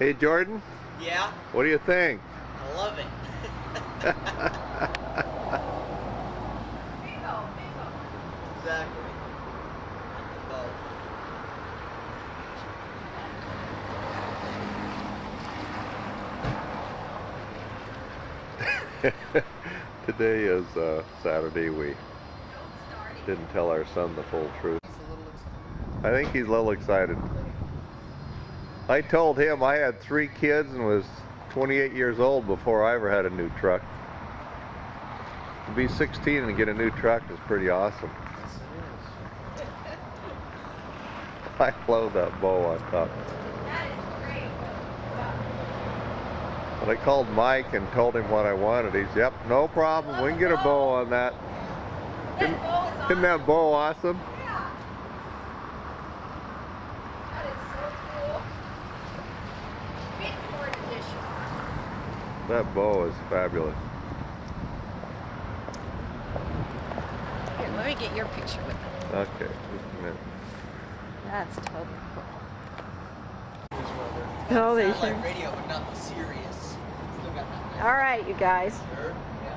Hey Jordan, Yeah? what do you think? I love it. Exactly. Today is Saturday. We didn't tell our son the full truth. I think he's a little excited. I told him I had 3 kids and was 28 years old before I ever had a new truck. To be 16 and get a new truck is pretty awesome. I love that bow on top. When I called Mike and told him what I wanted, he's, yep, no problem, we can get a bow on that. Isn't that bow awesome? Yeah. That is so cool. Bitcoin edition. That bow is fabulous. Here, let me get your picture with it. Okay, just a minute. That's totally cool. Oh, they like radio, but not serious. Still got that. All right, you guys. Sure. Yeah.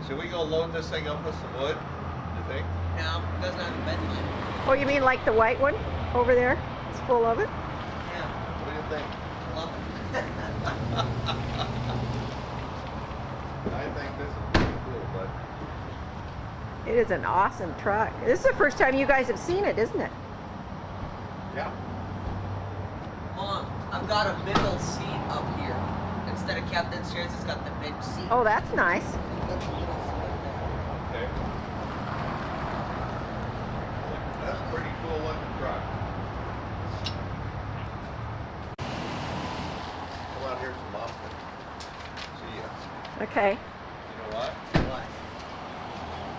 Should we go load this thing up with some wood, you think? No, it doesn't have a bench. Oh, you mean like the white one over there? It's full of it? Yeah. What do you think? Love it. I think this is pretty cool, but It is an awesome truck. This is the first time you guys have seen it, isn't it? yeah. Mom, I've got a middle seat up here. Instead of captain's chairs, it's got the bench seat. Oh, that's nice. It's got the middle seat right Okay. That's a pretty cool looking truck. Come out here some often. See ya. Okay. You know what? there. What?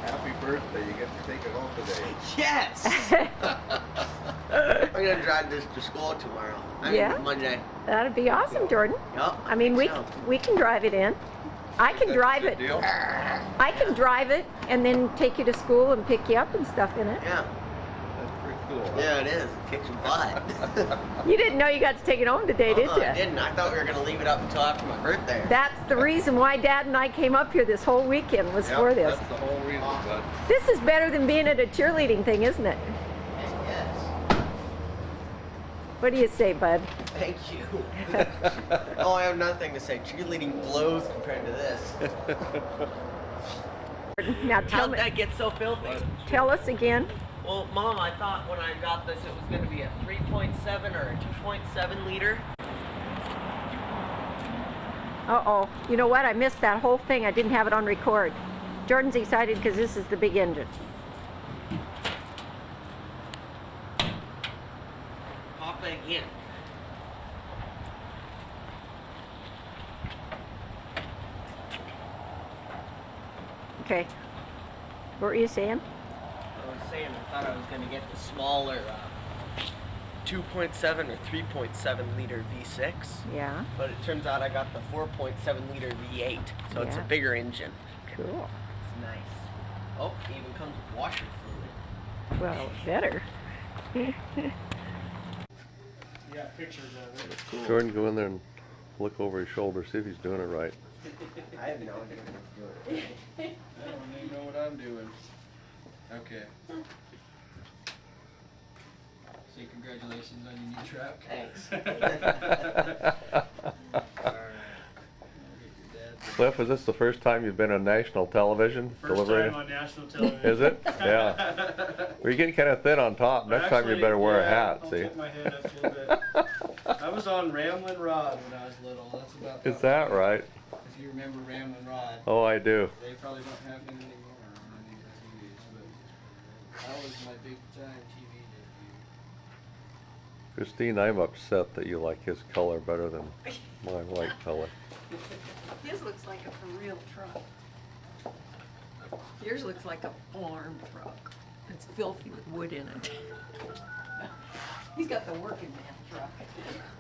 Happy birthday, you get to take it home today. Yes! I'm gonna drive this to school tomorrow. Yeah? Monday. That'd be awesome, Jordan. Yup. I mean, we can drive it in. I can drive Good it. deal? I can drive it and then take you to school and pick you up and stuff in it. Yeah. That's pretty cool. Huh? Yeah, it is. It kicks your butt. You didn't know you got to take it home today, did you? I didn't. I thought we were gonna leave it up until after my birthday. That's the reason why Dad and I came up here this whole weekend was Yep, for this. That's the whole reason, bud. This is better than being at a cheerleading thing, isn't it? Yes. What do you say, bud? Thank you. Oh, I have nothing to say. Cheerleading blows compared to this. Now tell How'd me, that get so filthy? tell us again. Well, Mom, I thought when I got this it was going to be a 3.7 or a 2.7 liter. Uh-oh. You know what? I missed that whole thing. I didn't have it on record. Jordan's excited because this is the big engine. Pop it again. Okay. What were you saying? I was saying I thought I was going to get the smaller 2.7 or 3.7 liter V6. Yeah. But it turns out I got the 4.7 liter V8. So it's a Yeah. bigger engine. Cool. It's nice. Oh, it even comes with washer fluid. Well, better. You got pictures of it. It's cool. Jordan, go in there and look over his shoulder, see if he's doing it right. I have no idea what it's doing. I don't even know what I'm doing. Okay. Say congratulations on your new truck. Thanks. Cliff, is this the first time you've been on national television? First delivering time it? on national television. Is it? Yeah. Well, you're getting kind of thin on top. Next time you Actually, better wear a yeah, hat, I'll see? put my head up a little bit. I was on Ramblin' Rod when I was little. That's about Is that right? If you remember Ramblin' Rod. Oh, I do. They probably don't have them anymore on any of the TVs, but that was my big time TV debut. Christine, I'm upset that you like his color better than my white color. His looks like a for real truck. Yours looks like a farm truck. It's filthy with wood in it. He's got the working man truck.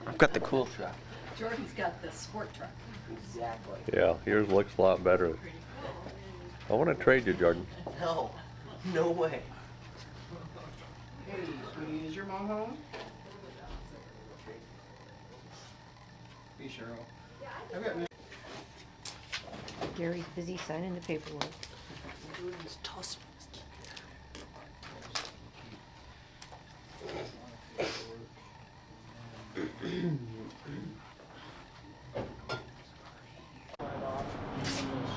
I've got the cool truck. Jordan's got the sport truck. Exactly. Yeah, yours looks a lot better. I want to trade you, Jordan. No. No way. Hey, sweetie, is your mom home? Hey, Cheryl. I've got Gary's busy signing the paperwork. Jordan's toss. I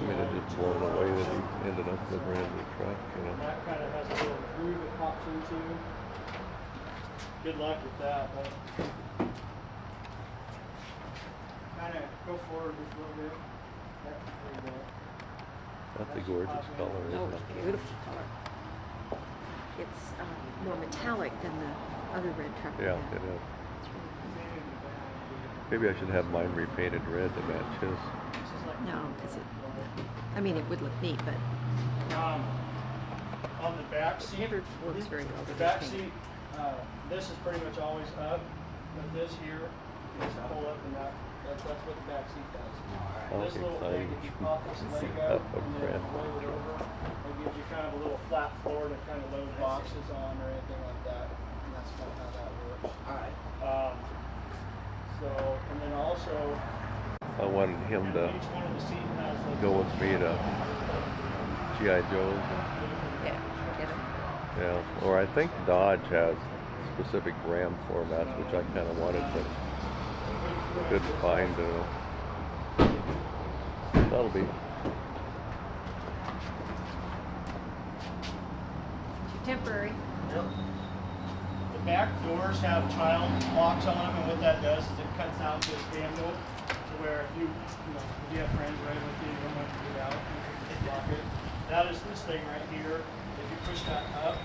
mean, it just blown away that he ended up with a brand new truck, you know. That kind of has a little groove it pops into. Good luck with that, but kind of go forward just a little bit. There you go. That's a gorgeous color, Oh, isn't it's it? a beautiful color. It's more metallic than the other red truck. we Yeah, had. it is. Maybe I should have mine repainted red to match his. No, because I mean, it would look neat, but On the back it seat, never works very well. the with back paint. seat, this is pretty much always up, but this here is pull up and that's what the back seat does. This Okay, little so thing, if you pop this leg up out a and then brand. roll it over, it gives you kind of a little flat floor to kind of load boxes on or anything like that. And that's kind of how that works. Alright. So, and then also, I wanted him to each one of the seat has like go with me to G.I. Joe's. Yeah, get it. Yeah, or I think Dodge has specific Ram formats, which I kind of wanted, but couldn't find. That'll be. Temporary. the back doors have child locks on them, and what that does is it cuts out this handle to where if you have friends riding with you, you don't have to get out, you can lock it. That is this thing right here. If you push that up,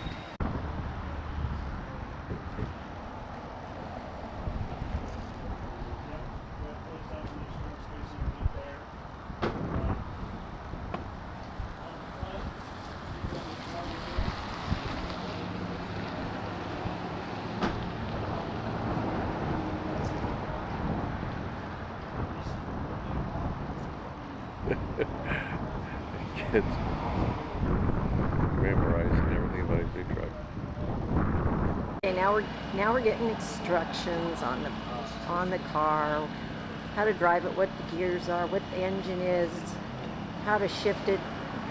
Kids memorizing everything about his big truck. Okay, now we're getting instructions on the car, how to drive it, what the gears are, what the engine is, how to shift it,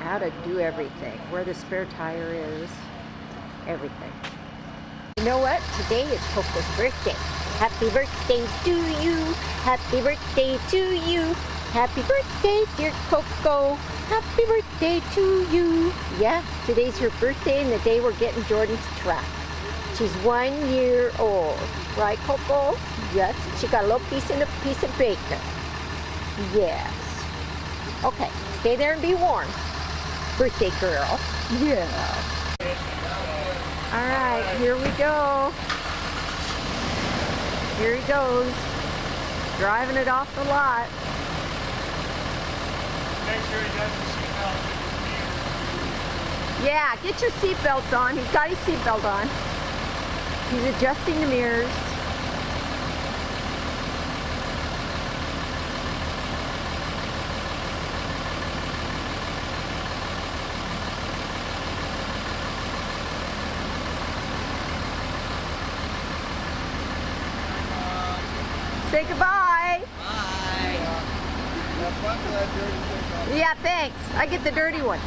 how to do everything, where the spare tire is, everything. You know what? Today is Coco's birthday. Happy birthday to you. Happy birthday to you. Happy birthday, dear Coco. Happy birthday to you. Yeah, today's her birthday and the day we're getting Jordan's truck. She's 1 year old. Right, Coco? Yes, she got a little piece of bacon. Yes. Okay, stay there and be warm. Birthday girl. Yeah. All right, here we go. Here he goes. Driving it off the lot. make sure he does the seatbelt. Yeah, get your seatbelts on. He's got his seatbelt on. He's adjusting the mirrors. Say goodbye. Bye. Yeah, thanks. I get the dirty one.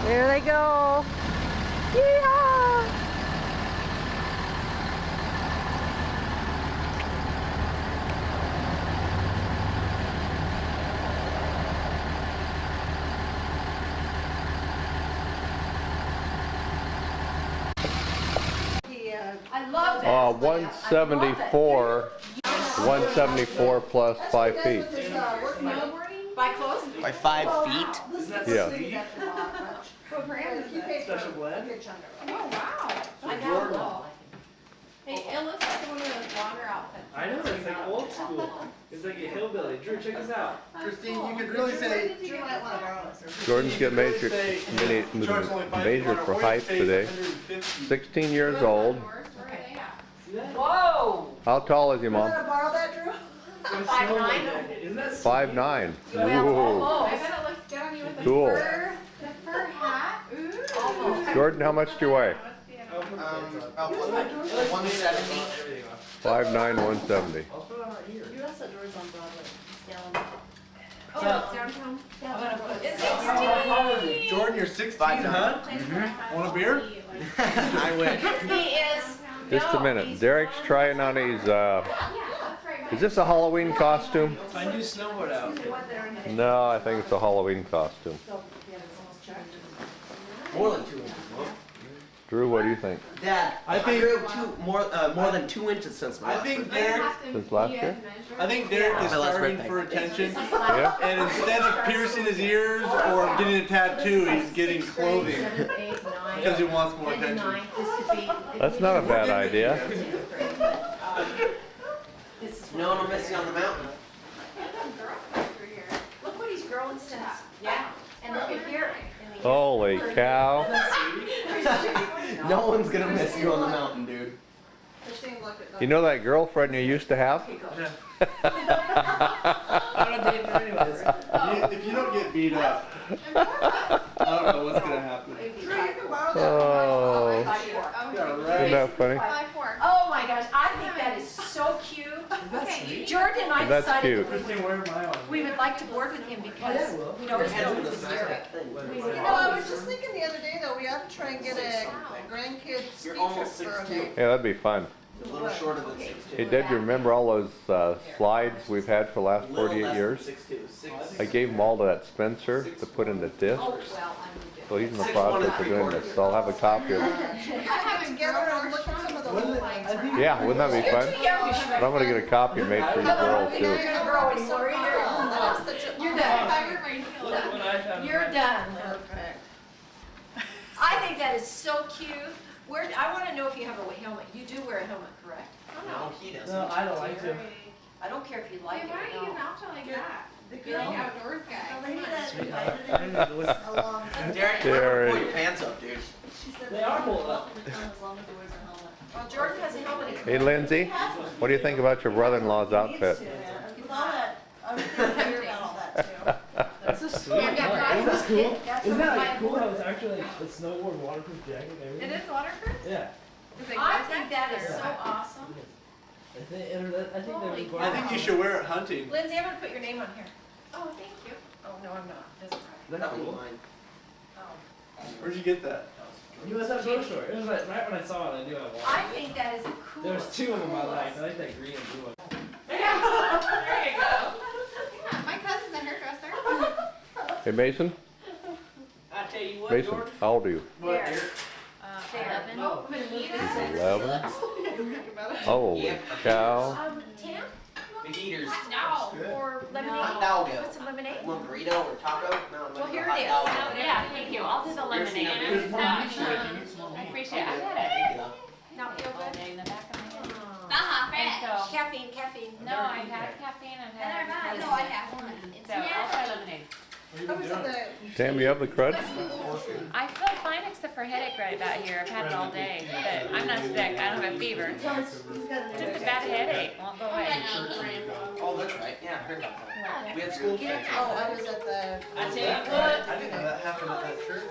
There they go. Yeehaw! I love that. 174. 174 plus 5 feet. By close? By 5 feet. Yeah. Special blend. Oh, wow. I know. Hey, it looks like one of those longer outfits. I know, it's like old school. It's like a hillbilly. Drew, check this out. Christine, you could really say, Jordan's getting measured for height today. 16 years old. Whoa! How tall is he, Mom? borrow that, Drew? 5'9". Isn't that 5'9". Ooh. I bet it looks good on you with the Cool. fur hat. Ooh. Almost. Jordan, how much do you weigh? $170. 59170. You asked that door's on Broadway. Jordan, you're 16, huh? Want a beer? I wish. He is. Just a minute. Derek's trying on his, is this a Halloween costume? My new snowboard out. No, I think it's a Halloween costume. More than 2 inches. Drew, what do you think? Dad, I think- grew more than 2 inches since my I last think birthday. Derek, Since last year? I think Derek is My last starving birthday. for attention, Yeah? and instead of piercing his ears or getting a tattoo, he's getting clothing because he wants more attention. That's not a bad idea. No one will miss you on the mountain. Look what he's grown since. Yeah. And look at here. Holy cow. No one's gonna miss you on the mountain, dude. You know that girlfriend you used to have? If you don't get beat up, I don't know what's gonna happen. Oh, isn't that funny? Oh my gosh, I think that is so cute. Jordan and I That's decided cute. Christine, where's my one? we would like to board with him because we always know it's Derek. You know, I was just thinking the other day though, we ought to try and get a grandkid ski You're trip almost for a 6'2". day. Yeah, that'd be fun. A little shorter than 6'2". Hey, Deb, you remember all those slides we've had for the last 48 years? 6'2". I gave them all to that Spencer to put in the disc. So he's in the process of doing this, so I'll have a copy of it. Get together and look at some of the old ones. Yeah, wouldn't that be fun? But I'm gonna get a copy made for your girl too. You're gonna grow anymore. That is such a- You're done. Look what I found. You're done. Perfect. I think that is so cute. Where, I want to know if you have a helmet. You do wear a helmet, correct? No, he doesn't. No, I don't like to. I don't care if you like it or not. The outdoors guy. Derek, you better pull your pants up, dude. They are pulled up. Well, Jordan has a helmet. Hey, Lindsay, what do you think about your brother-in-law's outfit? With all that, I was thinking about all that too. That's a sweet. Yeah, Isn't that cool? That's Isn't what that my- like cool how it's actually like the snowboard waterproof jacket and everything? It is waterproof? Yeah. I think that is so awesome. I think you should wear it hunting. Lindsay, I'm gonna put your name on here. Oh, thank you. Oh, no, I'm not. Doesn't matter. That was mine. Oh. Where'd you get that? You was at grocery store. It was like right when I saw it, I knew I wanted it. I think that is the coolest. There's two of them I like. I like that green and blue one. There you go. Yeah, my cousin's a hairdresser. Hey, Mason? I tell you what, Mason, Jordan. how old are you? There. 11. Oh, Benita. 11? Holy cow. Tam? Big eaters. No. Or lemonade? Hot dog. What's a lemonade? Want burrito or taco? No, I'm Well, looking here for it hot is. dog. Yeah, thank you. I'll do the lemonade. Here's I appreciate it. I got it. Not feel All good? day in the back of my head. Uh-huh, And so, Caffeine, caffeine. no, I've had caffeine, I've had. No, I have one. So I'll try lemonade. I was at the, Tam, you have the crud? I feel fine except for headache right about here. I've had it all day, but I'm not sick. I don't have a fever. Just a bad headache. Won't go away. Oh, that's right. Yeah, I heard about that. We had school today. oh, I was at the. I tell you what. I didn't know that happened at that church.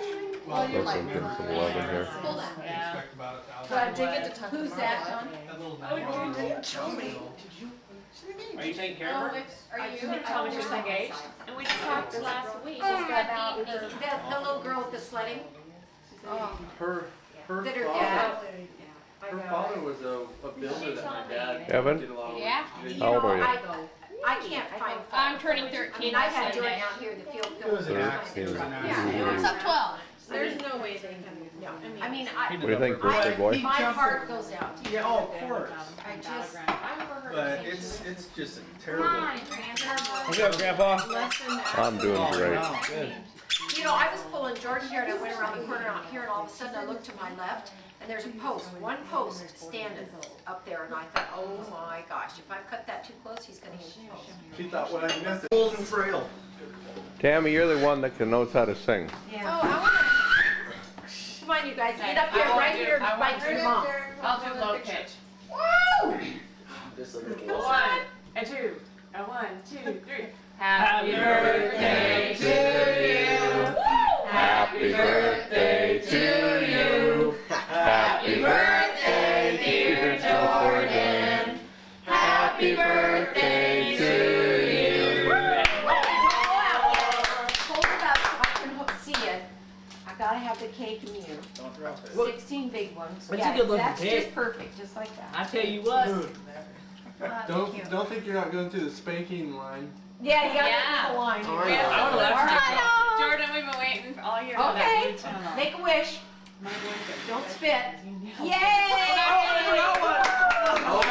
Well, you're like. Looks like some 11 here. Yeah. But I did get to talk to Who's Marla. that, Tom? Tell me. Are you taking care of her? Are you Thomas just engaged? And we just talked last week just about her. The little girl with the sledding? Oh, Her That her father. dad. Her father was a builder that my dad Evan? did a lot of work. Yeah. You How old know, are you? I can't find. I'm turning I 13 mean, I had on Jordan Sunday. out here in the field. It was an filming. accident. What's up, 12? there's no way they can. No, I mean, What do you think, birthday boy? my heart goes out to you. Yeah, oh, of course. I just, But it's just Come terrible. on, What's up, Grandpa? I'm doing great. Wow, good. you know, I was pulling Jordan here and I went around the corner out here and all of a sudden I looked to my left and there's a post, one post standing up there and I thought, oh my gosh, if I cut that too close, he's gonna hit the post. She thought what I missed it. Old and frail. Tammy, you're the one that knows how to sing. Yeah. Come on, you guys, get up here, right here, right to your mom. I'll do low pitch. Just a little. 1 and 2 and 1, 2, 3. Happy birthday to you. Happy birthday to you. Happy birthday 16 big ones. That's Yeah, a good looking that's pig. just perfect, just like that. I tell you what. Don't think you're not going through the spanking line. Yeah, you gotta Yeah. get the line. I would have left Jordan, we've been waiting for all year. Okay, make a wish. Don't spit. Yay! I'm not gonna move it.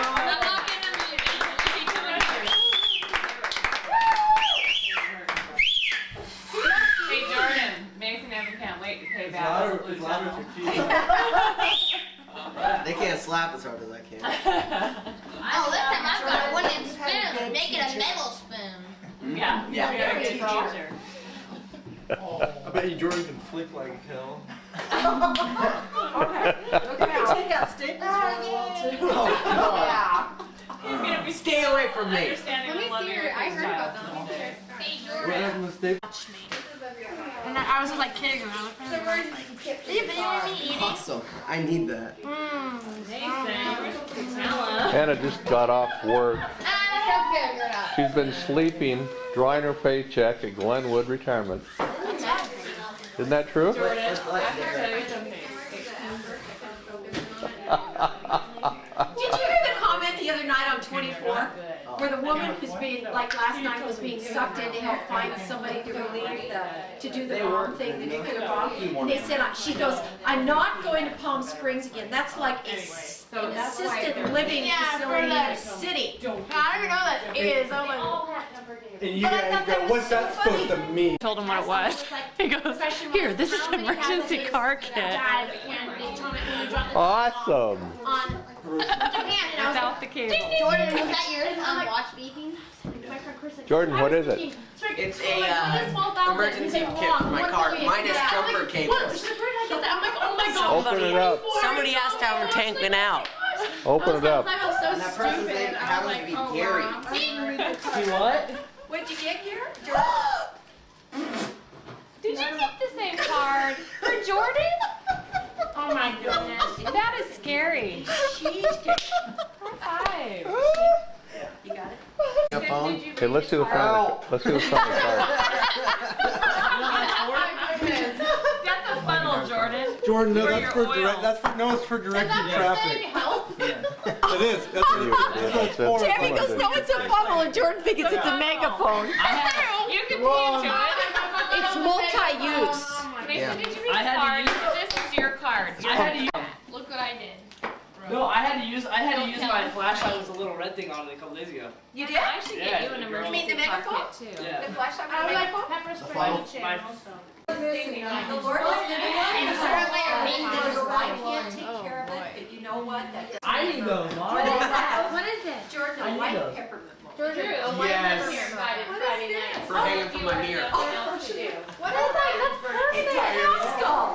Hey Jordan, Mason and Evan can't wait to pay back. It's louder with your teeth. They can't slap as hard as I can. Oh, this time I've got a wooden spoon. Make it a metal spoon. Yeah, Yeah. we gotta get closer. I bet you Jordan can flick like hell. Take out staples for the wall too. Oh, God. Yeah. He's gonna be Stay away from me. understanding Let me the love of see your your. I heard child. about them. Hey, What Jordan. happened with Steve? And I was just like kidding around. So are you videoing me eating? Awesome. I need that. Mason, Nella. Hannah just got off work. I have figured it out. She's been sleeping, drawing her paycheck at Glenwood Retirement. Isn't that true? Jordan, I have to tell you something. Did you hear the comment the other night on 24? Where the woman who's being, like last night, was being sucked in to help find somebody to relieve to do the bomb thing, the nuclear bomb. And they said, she goes, I'm not going to Palm Springs again. That's like an assisted living facility in a city. I don't even know what that is. I'm like, And you guys go, what's that supposed to mean? Told him what it was. He goes, here, this is an emergency car kit. died when they told me when we dropped the Awesome. on Japan, and I was Without like, the cable. Jordan, was that yours? Watch beeping. Jordan, what is it? It's a emergency kit for my car, minus jumper cables. I'm like, oh my god. Open it up. Somebody asked how her tank went out. Open it up. I was so And that person's name stupid. I happens was to like, be oh Gary. wow. See what? What'd you get here? Did you get the same card for Jordan? Oh my goodness. That is scary. High five. You got it? A phone? Okay, let's do the front. Let's do the front of the car. That's a funnel, Jordan. Jordan, no, For that's your for oil. direct. That's for no, it's for directing traffic. Help? It is. That's what it's for. Tammy goes, no, it's a funnel, and Jordan thinks it's a megaphone. You can pee into it. It's multi-use. Mason, did you read I the had to card? use- This is your card. I had to use. Look what I did. No, I had to use my flashlight with a little red thing on it a couple days ago. You did? I should Yeah, get you an the emergency You mean the car megaphone? kit too. Yeah. The flashlight I was with like, Pepper The spray funnel? on the channel. the Lord is And start later reading I this. can't take care of it, but you know what? That I need those, Mom. What is that? What is it? Jordan, I a need white those. peppermint. Jordan. Yes. Friday night. For hanging from my mirror. What is that? That's perfect.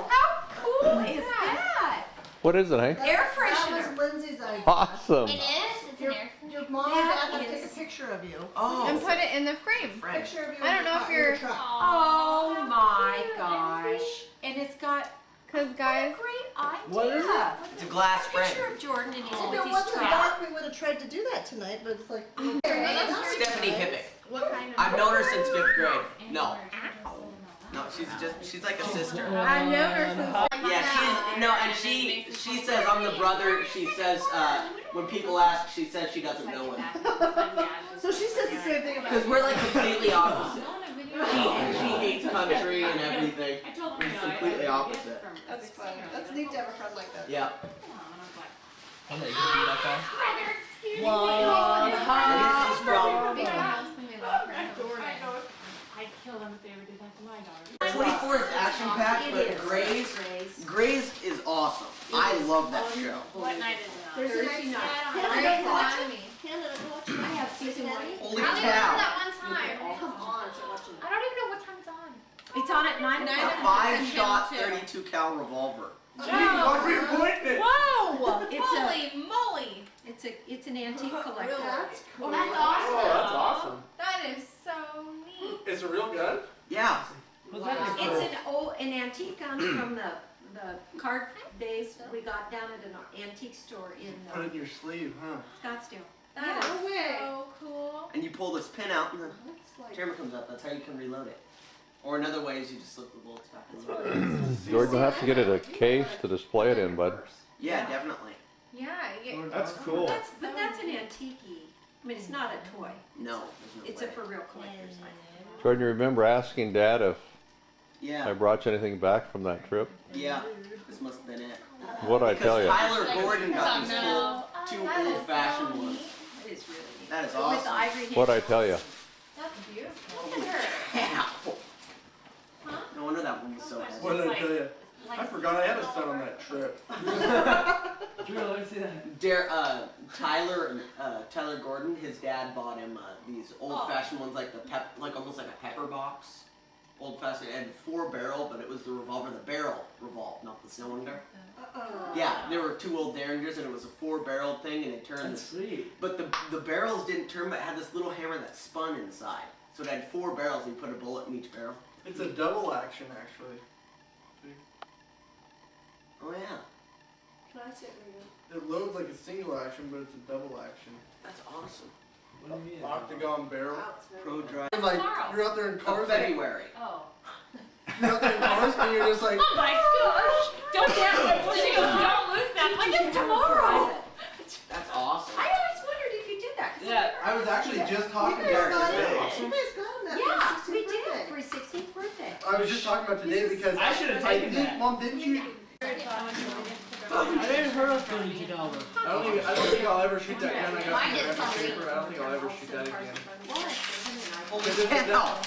How cool is that? What is it, eh? Air That freshener. was Lindsay's idea. Awesome. It is? It's an air. Your mom and dad have to take a picture of you. Oh. put it in the frame. Friend. Picture of you. I don't in the know if car- in the you're- truck. Oh my gosh. And it's got Cause guys. great idea. What is it? It's a glass Picture frame. of Jordan and he's If with it his wasn't truck. dark, we would have tried to do that tonight, but it's like. Stephanie Hippick. What kind of? I've known her since 5th grade. No. No, she's like a sister. I've known her since. Yeah, and she says I'm the brother. She says when people ask, she says she doesn't know him. So she says the same thing about Because you. we're like completely opposite. She hates country and everything. We're completely opposite. That's fun. That's neat to have a friend like that. Yeah. I'm gonna beat up on. And this is from I'd kill them if they ever did that to my daughter. 24th action pack, but Grey's is awesome. I love that show. What night is it on? Thursday night. Grey's Anatomy. I have season 1. Holy I only watched cow. that one time. Come on, so watching. I don't even know what time it's on. It's on at 9 A o'clock. 5-shot 32 cal revolver. Why are you pointing it? Whoa! Holy moly! It's an antique collector. That's cool. That's Oh, that's awesome. awesome. That is so neat. It's a real gun? Yeah. It's an antique gun from the card days we got down at an antique store in Put it in your sleeve, huh? Scottsdale. That is way. so cool. And you pull this pin out and the camera comes up. That's how you can reload it. Or another way is you just slip the bullets back in the Jordan will have to get it a case to display it in, bud. Yeah, definitely. Yeah. That's cool. But that's an antique. I mean, it's not a toy. No, there's It's no a way. for real collector's item. Jordan, you remember asking Dad if I Yeah, brought you anything back from that trip? yeah. This must have been it. What'd I tell Because you? Tyler Gordon got these No. two old-fashioned ones. It is really neat. That is With the awesome. ivory What'd I handle. tell you? That's beautiful. Look at her. Ow. No wonder that one was so heavy. What did I tell you? I forgot I had a son on that trip. Tyler Gordon, his dad bought him these old-fashioned ones, like almost like a pepper box. Old-fashioned, and 4-barrel, but it was the revolver. The barrel revolved, not the cylinder. Yeah, there were 2 old Derringers, and it was a 4-barrel thing, and it turned. That's sweet. But the barrels didn't turn, but it had this little hammer that spun inside. So it had 4 barrels, and you put a bullet in each barrel. It's a double action, actually. Oh yeah, It loads like a single action, but it's a double action. that's awesome. What do you mean? Octagon barrel. Pro drive. It's like you're out there in cars. Like, February. Oh. you're out there in cars, and you're just like. Oh my gosh! Don't don't lose that. Like it's tomorrow. That's awesome. I always wondered if you did that. 'cause Yeah, I was actually just talking You to guys her got today. him. You guys got him that Yeah, for we his 16th did birthday. for his 16th birthday. I was just talking about today because I should have I taken think, that. Mom, didn't you? I didn't heard of $32. I don't think I'll ever shoot that gun I got Mine from the is record something. paper. I don't think I'll ever shoot that again. What? Holy Because if it cow.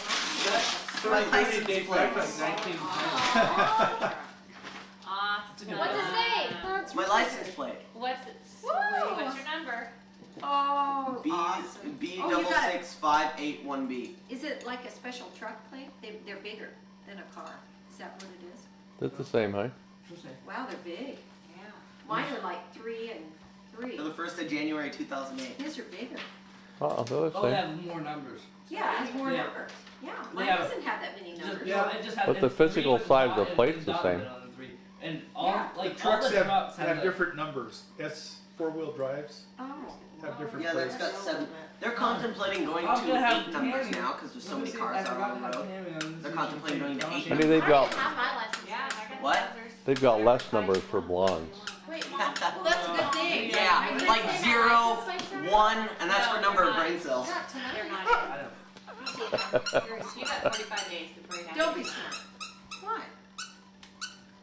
So My like license 30 days plate. back, like 19 Awesome. What's it say? My license plate. What's it? Whoa. What's your number? Oh, B awesome. B Oh, you double got it. 6 581B. Is it like a special truck plate? They're bigger than a car. Is that what it is? It's the same, huh? Wow, they're big. Yeah. Mine are like 3 and 3. So the 1st of January 2008. His are bigger. Oh, they're the Oh, they same. have more numbers. Yeah, it has more Yeah. numbers. Yeah, mine Yeah. doesn't have that many numbers. It just had, But the and 3 physical was size of the dot- plate's it the was same. dotted on the 3. And all Yeah. The like all trucks the trucks have the- different numbers. That's 4-wheel drives. Oh. Have different Yeah, that's plates. got 7. They're contemplating going I'm to gonna have 8 numbers Tammy. now because there's so Let me many see, cars I out forgot on to the have road. Tammy on. They're contemplating going to 8 Maybe they've I got didn't have my license. Yeah, I got What? buzzers. they've got less numbers for blondes. Wait, Mom. Well, that's a good thing. Yeah, Did like I say 0, my license plate 1, and that's No, for number of they're brain cells. Not tonight. They're not. I don't. You got 45 days before you have Don't to. be smart. Why?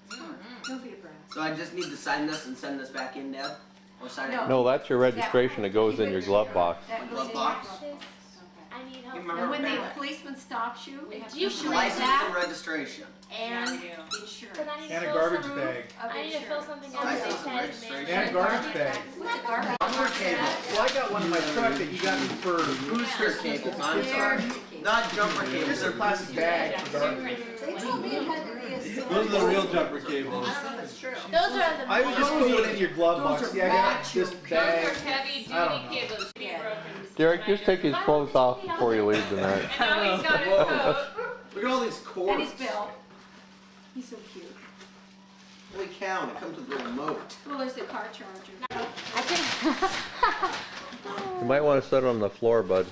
Smart. Don't be a brat. So I just need to sign this and send this back in, Deb? Or sign No. it? No, that's your registration. It goes in your glove box. That goes Glove in box? your glove box. I need help. You remember And when the that? policeman stops you, You should License that and registration. and Yeah, you do. insurance. But I need to And a fill garbage some- bag. I need to fill something out License that and says registration. And a garbage bag. What's a garbage? Bumper cable. Well, I got one in my truck that you got me for Booster cables. I'm sorry. Not jumper cables. just a plastic bag for garbage. They told me it had to be a silver. Those are the real jumper cables. I don't know if it's true. Those are the I would just put it in your glove box. See, I got this Those bag. are heavy I don't duty know. cables to be Yeah. broken. Derek, just take his clothes off before you leave tonight. And now he's got his coat. Look at all these And cords. he's Bill. He's so cute. Holy cow, and it comes with a remote. Well, there's the car charger. I can. You might want to set it on the floor, bud.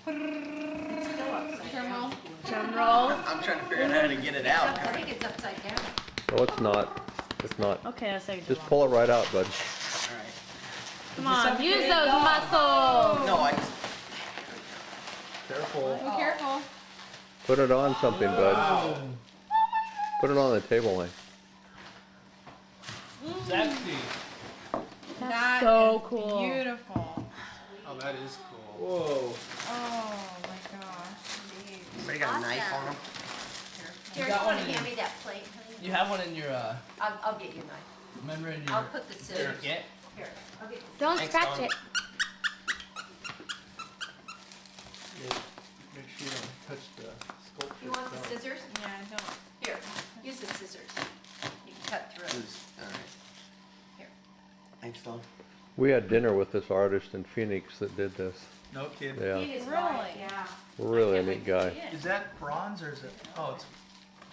Still upside down. I'm trying to figure out how to get it out. I think it's upside down. No, it's not. It's not. Okay, I'll say Just pull it right out, bud. Alright. Come on, use those muscles. No, I just. Careful. Be careful. Put it on something, bud. Put it on the table, like. Sexy. That's so cool. Beautiful. Oh, that is cool. Whoa. Oh my gosh. Somebody got a knife on them? Jared, got you one want to in hand me that plate, honey? You have one in your I'll get you a knife. remember in your I'll put the scissors. kit? Here, I'll get the Don't Thanks, scratch Dawn. it. Make sure you don't touch the sculpture. You want the itself. scissors? Yeah, I don't. Here, use the scissors. You can cut through it. Alright. Here. Thanks, Don. We had dinner with this artist in Phoenix that did this. No kidding. Yeah, He is Really? right, yeah. really a neat guy. Is that bronze or is it? Oh, it's.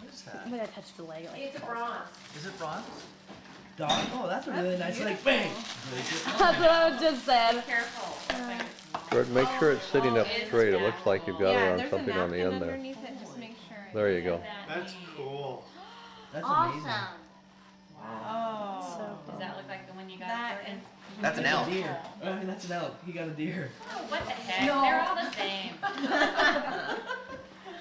What is that? I'm gonna touch the leg like It's a bronze. Is it bronze? dog. Oh, that's a really nice like bang. That's what I just said. Careful. Jordan, make sure it's sitting up straight. It looks like you've got Yeah, it on there's something a on the napkin end there. underneath it. Just make sure. There you go. That's cool. That's Awesome. amazing. Oh. Does that look like the one you got? That Jordan? is. That's an elk. Deer. I mean, that's an elk. He got a deer. Oh, what the heck? No. They're all the same.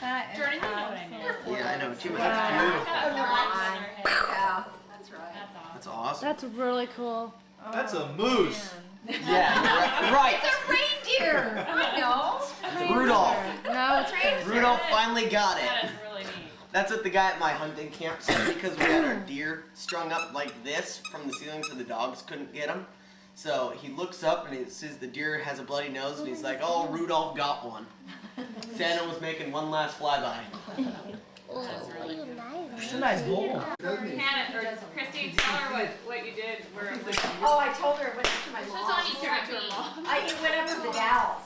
That is Jordan, you know what I mean. Yeah, I know too. I That's got beautiful. blocks on her head. Yeah, that's right. That's That's awesome. awesome. That's really cool. That's a moose. Yeah, right. It's a reindeer. I know. Rudolph. No, it's Rudolph finally got it. That is really neat. That's what the guy at my hunting camp said because we had our deer strung up like this from the ceiling so the dogs couldn't get them. So he looks up and it says the deer has a bloody nose and he's like, oh, Rudolph got one. Santa was making one last flyby. That's really good. It's a nice bowl. Hannah, or Christine, tell her what you did. Where it was Oh, I told her it went up to my It's mom. on Easter egg to her mom. It went up to the Dalles.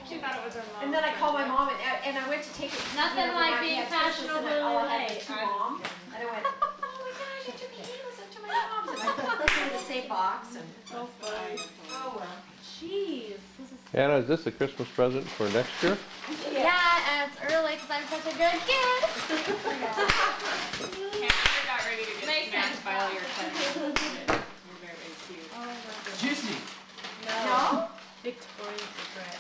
She thought it was her mom. And then I called my mom and I went to take it. Nothing like being fashionable All I had late. was to mom. And I went, oh my gosh, I took the Eagles up to my mom's. And I put them in the same box. And So funny. oh well. Jeez. This is. Anna, is this a Christmas present for next year? Yeah, and it's early because I'm such a good kid. Hannah got ready to get smashed by all your cousins. You're very cute. Oh my goodness. Juicy. No. Victoria's Secret.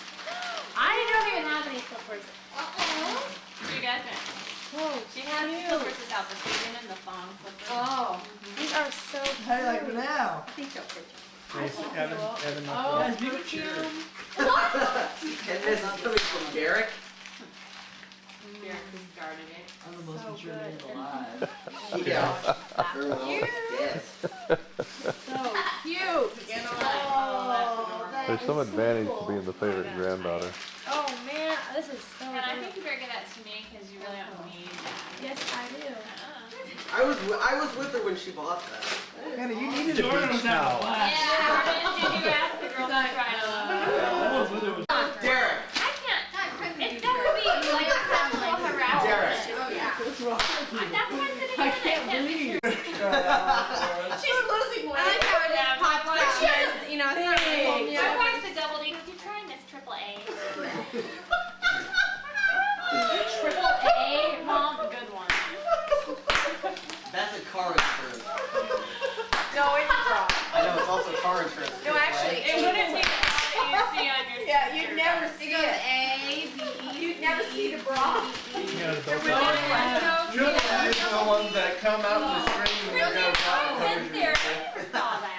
I don't even have any slippers. What do you guys think? Oh, She has the slippers without the season and the thong slippers. Oh. these are so cute. How do you like them now? I think so. Evan, Oh, Guys, be perfume. And this is coming from Derek. Derek who started it. I'm the most mature man alive. Yeah. Cute. Yes. So cute. Oh, There's some advantage to being the favorite granddaughter. Oh man, this is so And I good. think you better give that to me because you really don't need that. Yes, I do. I was with her when she bought that. Hannah, you needed a Jordan beach was having a towel. blast. Yeah, did you ask the girls to try it on? Derek. I can't. That would be like sexual harassment. Derek. Oh yeah. What's wrong? That's why I'm sitting I here. can't believe. She's losing weight. I like how it just pops out. She has, You know, it's not like Big. My wife's a double D. Did you try Miss Triple A? Triple A, Mom, good one. That's a car insurance. No, it's a bra. I know it's also car insurance. No, actually, It wouldn't be the one that you see on your yeah, you'd never It see goes it. A, B, You'd never see the bra. Triple A's are the ones that come out of the string and they're gonna I cover went your there. I never saw that.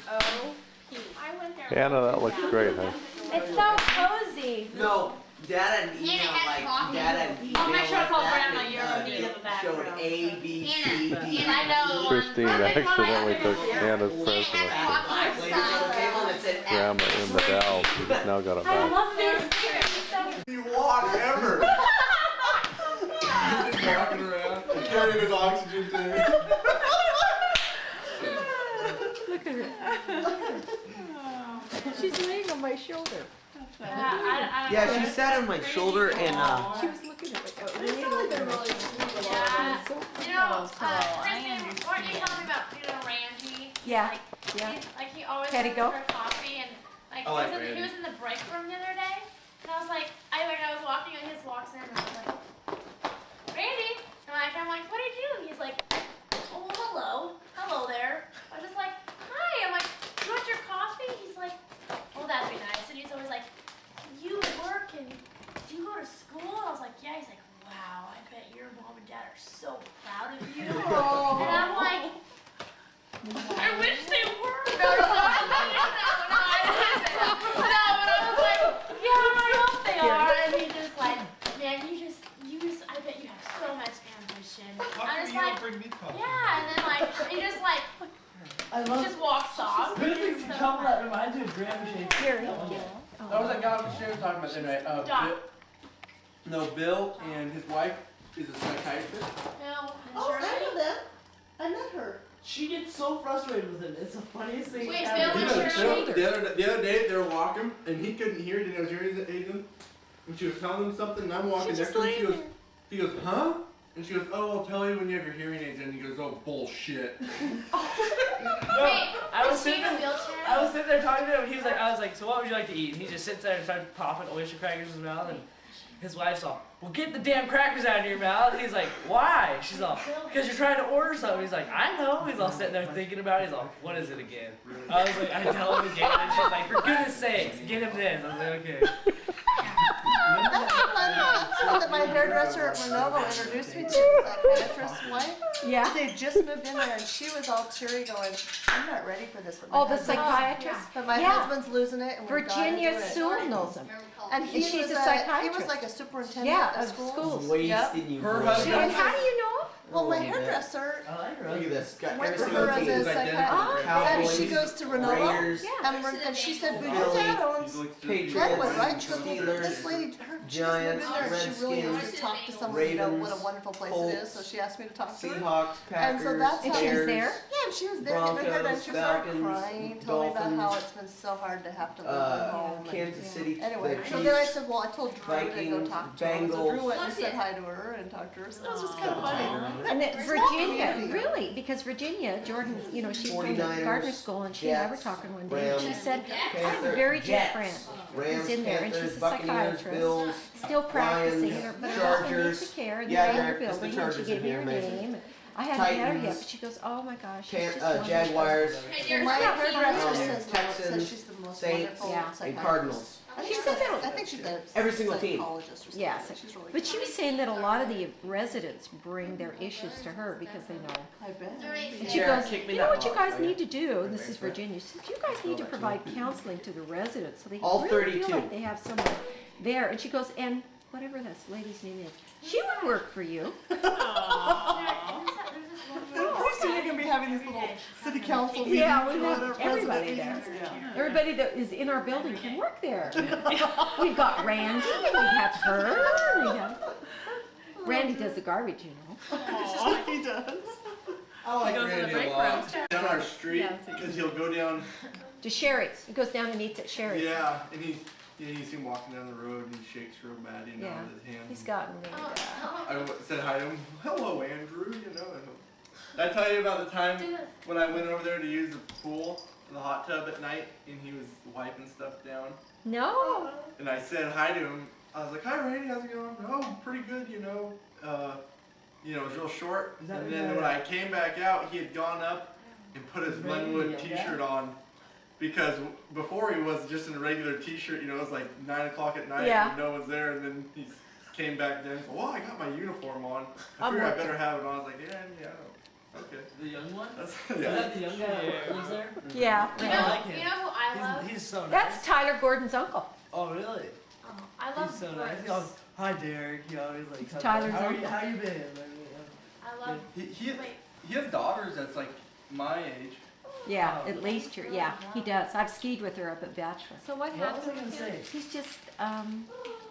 Oh. I went there. Anna, that looks great, huh? It's so cozy. No, Dad had an Yeah, email it has like coffee. Dad had an email I'll make sure I like call that, Grandma. and, You're in need of a showed background. A, B, C, D, And I know Christine accidentally took Anna's present it has from coffee Ladies on the table and it said Grandma in the Dalles. She's now got it I back. love this. You walk ever. Just walking around, carrying his oxygen tank. Look at her. She's laying on my shoulder. Yeah, she sat on my shoulder and She was looking at me. Yeah. You know, Kristen, weren't you telling me about, Randy? Yeah. Like he always Patty, goes go. for coffee and like I like he Randy. was in the break room the other day and I was like, I was walking on his walks in and I was like, Randy, and I'm like, what did you do? And he's like, oh, hello there. I was just like, hi. I'm like, you want your coffee? He's like, oh, that'd be nice. And he's always like, you work and do you go to school? I was like, yeah. He's like, wow, I bet your mom and dad are so proud of you. And I'm like, I wish they were. No, I wasn't. No, but I was like, yeah, I hope they are. And he's just like, man, you just, I bet you have so much ambition. I was like, bring me coffee? yeah, and then like, he just like, I he love just walks off. Who thinks So couple that reminds you of Graham Shake? Here, That was that guy we were talking about then, right? Doc. Bill and his wife is a psychiatrist. No, Oh, I Shirley. know them. I met her. She gets so frustrated with him. It's the funniest thing Wait, ever. Bill and Shirley? The other day they were walking and he couldn't hear, didn't know his hearing aid, and she was telling him something and I'm walking next to him. He goes, huh? And she goes, oh, I'll tell you when you have your hearing aids in. And he goes, oh, bullshit. Wait, I was is she sitting in a wheelchair? I was sitting there talking to him, and I was like, so what would you like to eat? And he just sits there and starts popping oyster crackers in his mouth, and his wife's all, well, get the damn crackers out of your mouth. And he's like, why? She's all, because you're trying to order something. He's like, I know. He's all sitting there thinking about it. He's all, what is it again? I was like, I tell him again, and she's like, for goodness sakes, get him this. I was like, okay. That's one that my hairdresser at Lenovo introduced me to, psychiatrist's wife. Yeah. They just moved in there and she was all teary going, I'm not ready for this. But my Oh, the husband- psychiatrist? But my Yeah. husband's losing it and we've gotta Virginia do it. Sewell knows him. And And he she's was a he psychiatrist. was like a superintendent Yeah, at of schools. schools. Wasting Yep. you. Her boys. husband- And how do you know? Well, my hairdresser I like her. Look at this. Got went every to single her as team. a identical. psychiatrist. And she goes to Lenovo. Raiders, And she said, but your Philly, dad owns Patriots, Glenwood, right? She goes, well, Steelers, this lady, she Giants, just moved in there and she really Redskins, wants to talk to someone, you know, what a Ravens, wonderful place it Colts, is. So she asked me to talk to her. Seahawks, Packers, And so that's And how she was Bears, there? Yeah, and she was there getting her hair done. Broncos, She started Falcons, crying, told me about how Dolphins, it's been so hard to have to live at home. Kansas City, Anyway, the so then I Chiefs, said, well, I told Drew to go Vikings, talk to her. So Bengals. Drew went and said hi to her and talked to her. So it was just kind of funny. And that Small Virginia, community. really, because Virginia, Jordan, you know, she's from the 49ers, Gardner School, and she and I were Jets, talking one day, and she Rams, said, I have a Panthers, very dear Jets, friend Rams, who's in there, and Panthers, she's a Buccaneers, psychiatrist, Bills, still practicing, Lions, but her husband needs Chargers. to care, and Yeah, they're in Derek, her it's the building, and she Chargers gave in me here, her amazing. name. I hadn't met her yet, Titans, but she goes, oh my gosh, she's just wonderful. Jaguars, Well, my hairdresser says Texans, she's the most Saints, wonderful Yeah. and psychiatrist. Cardinals. I She think said she's that- I think she's a Every single team. psychologist or something. Yes, She's really but she was saying that a lot of the residents bring their issues to her because they know. I bet. And she Jared, goes, kick me you know that what you box, guys will need to do, and this is Virginia, she says, you guys need to provide counseling to the residents so they All really 32. feel like they have someone there. And she goes, and whatever this lady's name is, she would work for you. Pretty soon you're gonna be having these little city council meetings. Yeah, we or have whatever, everybody president there. meetings, yeah. Everybody that is in our building can work there. We've got Randy, and we have her, we have... Randy does the garbage, you know. He does. I like goes in the Randy break a lot. room. Down our street, because he'll go down, To Sherry's, he goes down and eats at Sherry's. yeah, and you see him walking down the road and he shakes real bad, you know, Yeah. with his hands. He's gotten really bad. I said hi to him. Hello, Andrew. You know. Did I tell you about the time when I went over there to use the pool, the hot tub at night, and he was wiping stuff down? No. And I said hi to him. I was like, "Hi, Randy. How's it going?" "Oh, pretty good. You know. It was real short." And then when I came back out, he had gone up and put his Glenwood T-shirt on. Because before he was just in a regular T-shirt, you know, it was like 9 o'clock at night Yeah. and no one's there, and then he came back there and said, "Well, I got my uniform on. I I'm figured I working." better have it on." I was like, "Yeah, okay." The young one? That's, Is yeah. that the young guy that lives there? Yeah. You I know, like him. you know who I love? He's so nice. That's Tyler Gordon's uncle. Oh, really? Oh, I love He's so nice. He Brooks. always, hi, Derek. He always like, It's Tyler's how uncle. you been? I love. He has daughters that's like my age. Yeah, at least you're, yeah, he does. I've skied with her up at Bachelor. So what What was I happened gonna with him? say? He's just,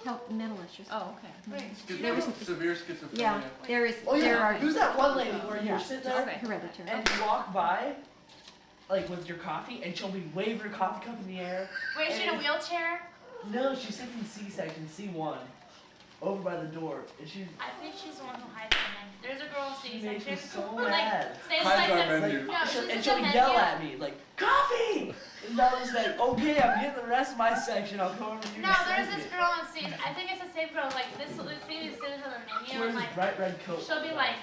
help mental issues. Oh, okay. There was- Severe schizophrenia. Yeah, there is, Oh there yeah, are. who's that one lady where Yeah. you sit there Hereditary. and you walk by, like with your coffee, and she'll be waving her coffee cup in the air? Wait, is she in a wheelchair? No, she's sitting in C-section, C1, over by the door, and she's. I think she's the one who hides the menu. There's a girl She makes me C-section so who like mad. stays Hides like our the menu. no, She'll- she's and at she'll the yell menu. at me like, coffee! And I was like, okay, I'm getting the rest of my section. I'll come over to you. No, in a there's second. this girl on scene. I think it's the same girl. Like this scene is sitting on the She menu wears and this like bright red coat. she'll be like,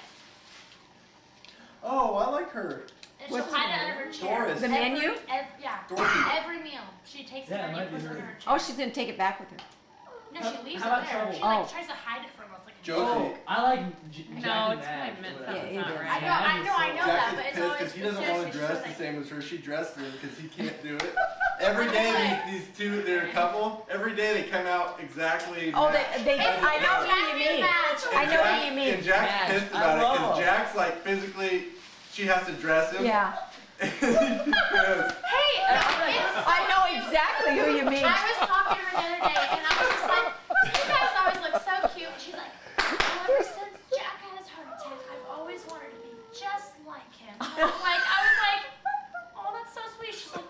Oh, I like her. and she'll What's hide her it under her chair. Doris. The menu? Yeah. Dorothy. Every meal, she takes Yeah, it the menu might and puts be it under her. her chair. Oh, she's gonna take it back with her. No, she leaves how it about there. trouble? She like Oh. tries to hide it from us like. Josie. I like Jack No, and it's Matt, like mint or stuff. whatever. Yeah, either. I know that, Jack but is it's pissed always because he doesn't specific. want to She's dress like- the same as her. She dressed him because he can't do it. Every day these two, they're a couple. Every day they come out exactly. Oh, matched. they, I know who you mean. I know who you mean. And Jack's Match. pissed I about it love because him. Jack's like physically, she has to dress him. Yeah, And he's pissed. Hey, it's I know exactly who you mean. I was talking to her the other day, and I was just like, "You guys always look so cute." And she's like, "Ever since Jack had his heart attack, I've always wanted to be just like him." And I was like, "Oh, that's so sweet." She's like,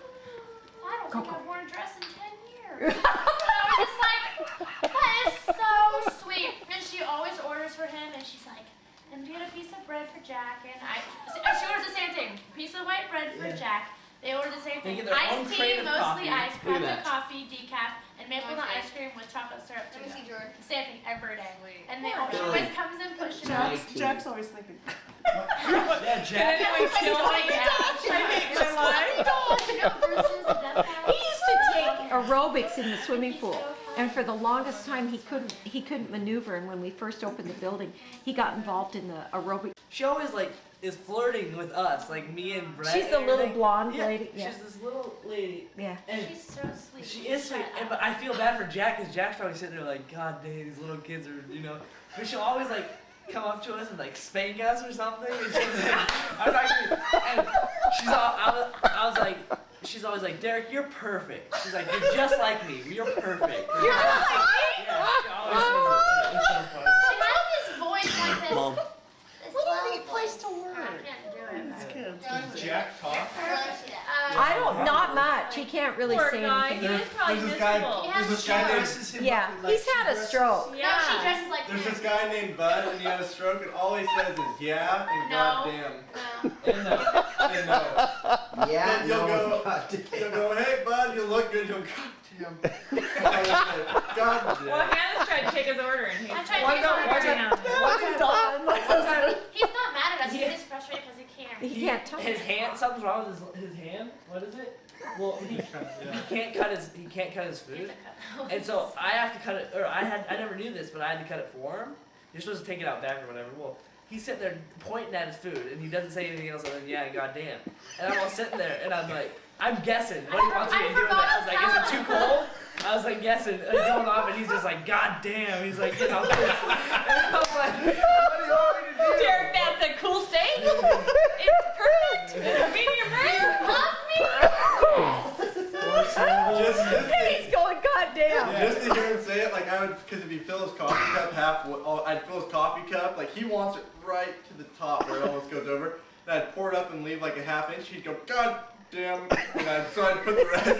"I don't think I've worn a dress in 10 years." And I was just like, "That is so sweet." And she always orders for him, and she's like, and get a piece of bread for Jack, and she orders the same thing. Piece of white bread for Jack. They order the same They thing. get their own Iced crate tea, of mostly coffee. ice, Look at craft that. coffee, decaf, and maple nut ice cream with chocolate syrup too. Same thing every day. And they always comes in pushing up. Jack's always thinking. Yeah, Jack. He used to take aerobics in the swimming pool, and for the longest time he couldn't maneuver. And when we first opened the building, he got involved in the aerobic. She always like is flirting with us, like me and Brett. She's the and little everything. blonde Yeah, lady. Yeah. She's this little lady. Yeah. And She's so sweet. she is sweet, but I feel bad for Jack because Jack's probably sitting there like, God dang, these little kids are, you know. But she'll always like come up to us and like spank us or something. And she's all, I was like, she's always like, Derek, you're perfect. She's like, you're just like me. You're perfect. You're just like me. Yeah, she always says it. It's so funny. She has this voice like this. Mom. What a neat place to work. I can't do it. Does Jack talk? I don't, not much. He can't really Poor say guy. anything. He is probably There's this guy. miserable. There's this guy named. Dresses him Yeah, up like he's she had a dresses- stroke. No, she dresses like There's him. this guy named Bud, and he had a stroke, and all he says is yeah and No. goddamn. No. And, And Yeah, then you'll no, go, hey Bud, you look good. You'll goddamn. Well, Goddamn. Hannah's tried to take his order and he's I tried to take his order. Done. He's not mad at us. He's just frustrated because he can't. He can't talk. his hand, something's wrong with his hand. What is it? Well, he can't cut his food. And so I have to cut it, or I never knew this, but I had to cut it for him. You're supposed to take it out back or whatever. Well, he's sitting there pointing at his food, and he doesn't say anything else other than, yeah, goddamn. And I'm all sitting there, and I'm like, I'm guessing what he wants me to do with it. I was like, is it too cold? I was like guessing, going off, and he's just like, goddamn. He's like, getting all this. And I was like, what do you want me to do? Derek, that's a cool steak. It's perfect. It's medium rare. Love me. He's going, goddamn. Just to hear him say it, like I would, because if he fill his coffee cup I'd fill his coffee cup, like he wants it right to the top where it almost goes over. And I'd pour it up and leave like a half inch. He'd go, God damn. And so I'd put the rest in.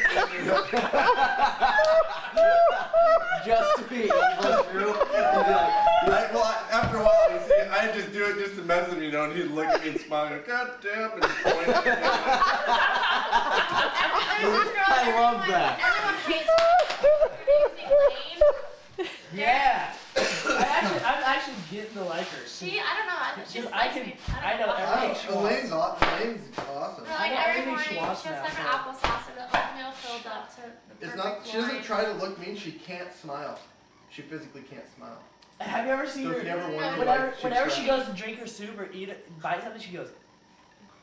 Just to be able through. After a while, you see, I'd just do it just to mess with him, you know, and he'd look at me and smile and go, God damn, and just point at me. I love that. Everyone hates Elaine. Yeah. I'm actually getting to like her. She, I don't know. She just I likes can, me. I know everything she wants. Elaine's awesome. Like I know every everything morning, she wants she has now, to have so. her applesauce or the oatmeal filled up to the It's perfect not, she doesn't line. try to look mean, she can't smile. She physically can't smile. Have you ever seen So her? if you ever wonder, Whenever, like, she's whenever she trying- goes to drink her soup or bite something, she goes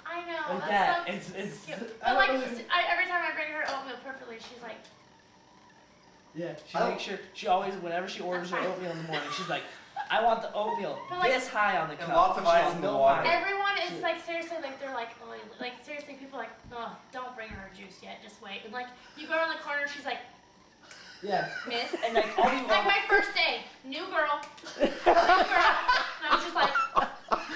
I know. like That's that. so It's. cute. I But like, don't know. every time I bring her oatmeal perfectly, she's like, Yeah. She I makes sure. She always, whenever she orders her That's fine. oatmeal in the morning, she's like, I want the oatmeal But, like, this high on the cup. and lots of She ice wants in the no water. higher. everyone is like seriously like they're like, oh, like seriously, people are like, oh, don't bring her juice yet, just wait. And like, you go around the corner, she's like, Yeah. Miss. And like all you Like my first day, new girl. And I was just like,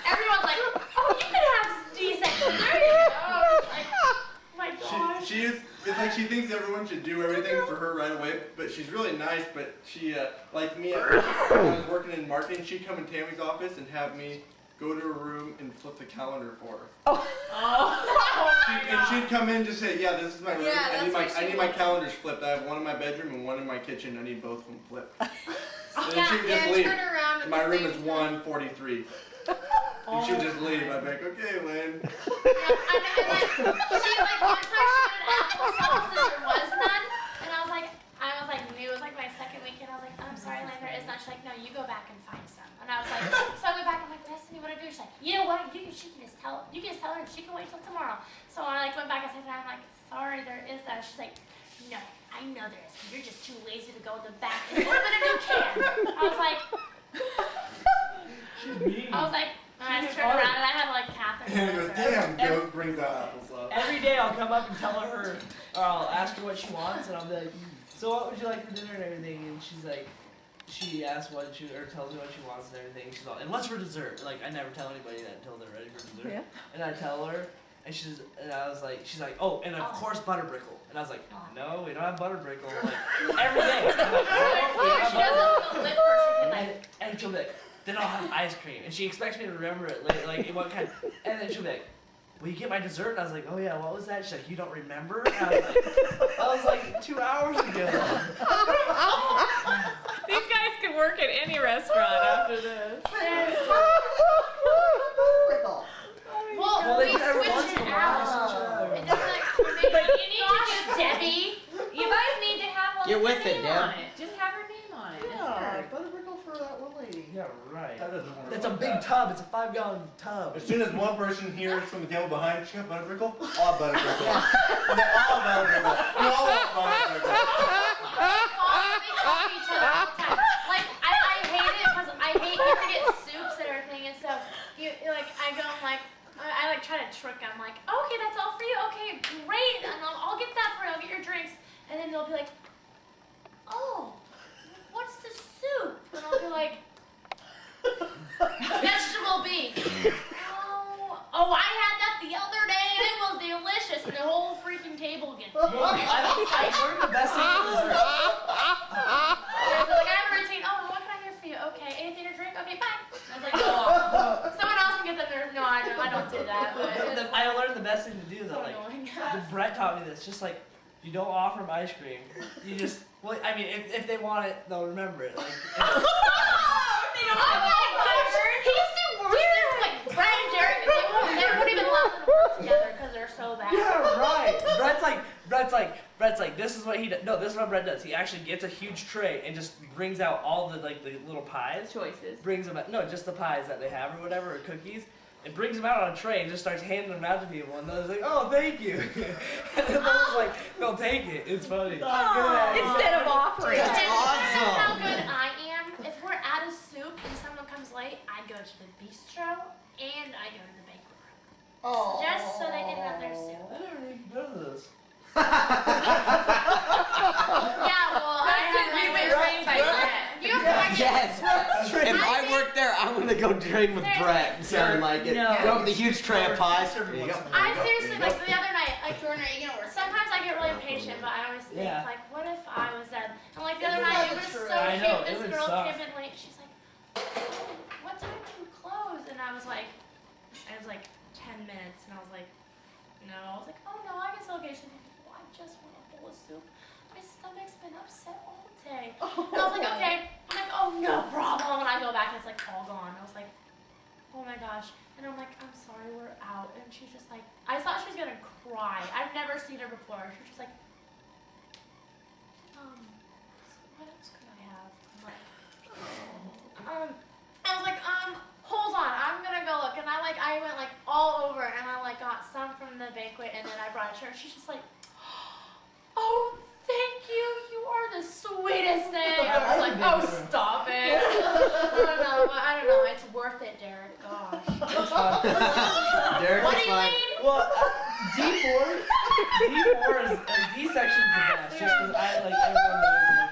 everyone's like, oh, you can have decent. There you go. I was like, oh my gosh. She is, it's like she thinks everyone should do everything for her right away, but she's really nice, but she, like me, when I was working in marketing, she'd come in Tammy's office and have me go to her room and flip the calendar for her. And she'd come in and just say, yeah, this is my room. Yeah, I need that's what my she calendars flipped. I have one in my bedroom and one in my kitchen. I need both of them flipped. And then she'd just leave. turn around and My the room same is time. 143. And she'd just leave. I'd be like, okay, Lynn. Yeah, and like, she like one time she wanted applesauce and there was none, and I was like, new. It was like my second weekend. I was like, I'm sorry, Lynn, there is none. She's like, no, you go back and find some. And I was like, so I went back. I'm like, Destiny, what do I do? She's like, you know what? She can just tell. You can just tell her. She can wait till tomorrow. So I like went back and said, I'm like, sorry, there is that. She's like, no, I know there is. You're just too lazy to go in the back and open a new can. I was like, She's mean. I was like, I She's turned hard. around and I had like Catherine. And he goes, damn, Ghost brings out applesauce. Every day I'll come up and tell her, or I'll ask her what she wants, and I'll be like, so what would you like for dinner and everything? And she's like, she asks what she, or tells me what she wants and everything. She's all, and what's for dessert? Like, I never tell anybody that until they're ready for dessert. Yeah. And I tell her, and and I was like, she's like, oh, and of course butterbrickle. And I was like, no, we don't have butterbrickle. Like, every day. I'm like, oh, we She have doesn't butterbrickle. feel lit person can like. And she'll be like, then I'll have ice cream. And she expects me to remember it later, like what kind. And then she'll be like, will you get my dessert? And I was like, oh yeah, what was that? She's like, you don't remember? And I was like 2 hours ago. These guys could work at any restaurant after this. Well, we switched it out. It doesn't. But you need to just Debbie. You guys need to have one Get with with her it, name Deb. on it. Just have her name on it. Yeah, Butterbrickle for that one lady. Yeah, right. That doesn't work. It's a big tub. It's a 5-gallon tub. As soon as one person hears from the table behind, she got Butterbrickle? All Butterbrickle. And they all Butterbrickle. We all want Butterbrickle. They call each other all the time. Like, I hate it because I hate you have to get soups and everything, and so you like I go like I like try to trick them like, okay, that's all for you. Okay, great, and I'll get that for you. I'll get your drinks, and then they'll be like, oh, what's the soup? And I'll be like, vegetable beef. Oh, I had that the other day and it was delicious. And the whole freaking table gets it. I learned the best thing for dessert. Yeah, so like I have a routine. Oh, what can I get for you? Okay, anything to drink? Okay, bye. I was like, oh. Someone else can get them there. No, I don't do that. But I learned the best thing to do though. Like, Brett taught me this. Just like, you don't offer them ice cream. You just, well, I mean, if they want it, they'll remember it. Like, they don't he's the worst. Like Brett and Derek, they won't even allow them to work together because they're so bad. yeah, right. Brett's like, this is what he does. No, this is what Brett does. He actually gets a huge tray and just brings out all the like the little pies. Choices. Brings them out, no, just the pies that they have or whatever, or cookies. And brings them out on a tray and just starts handing them out to people. And they're like, oh, thank you. And then they're like, they'll take it. It's funny. Instead of offering. That's awesome. How good I am. If we're out of soup and someone comes late, I go to the bistro and I go to the banquet room. Oh. Just so they can have their soup. I never even go to this. Yeah, well, I have my way trained by Brett. You have to Yes. If I work there, I'm gonna go train with Brett. Sounding like it. No. Go with the huge tray of pies. There you go. I seriously, like the other night, like during sometimes I get really impatient, but I always think, like, what if I was that? And like the other night, it was so cute. This girl came in late. She's like, oh, what time do you close? And I was like 10 minutes, and I was like, no. I was like, oh no, I can still get you. Well, I just want a bowl of soup. My stomach's been upset all day. And I was like, okay. I'm like, oh, no problem. And I go back and it's like all gone. I was like, oh my gosh. And I'm like, I'm sorry, we're out. And she's just like, I thought she was gonna cry. I've never seen her before. She was just like, what else could I have? I'm like, I was like, hold on, I'm gonna go look. And I went like all over and I like got some from the banquet and then I brought it to her. She's just like, oh, thank you. You are the sweetest thing. I was like, oh, stop it. I don't know. It's worth it, Derek. Gosh. It's fun. Derek, What it's do you fine. mean? Well, D4 is, D section's the best, just because I like everyone knows me.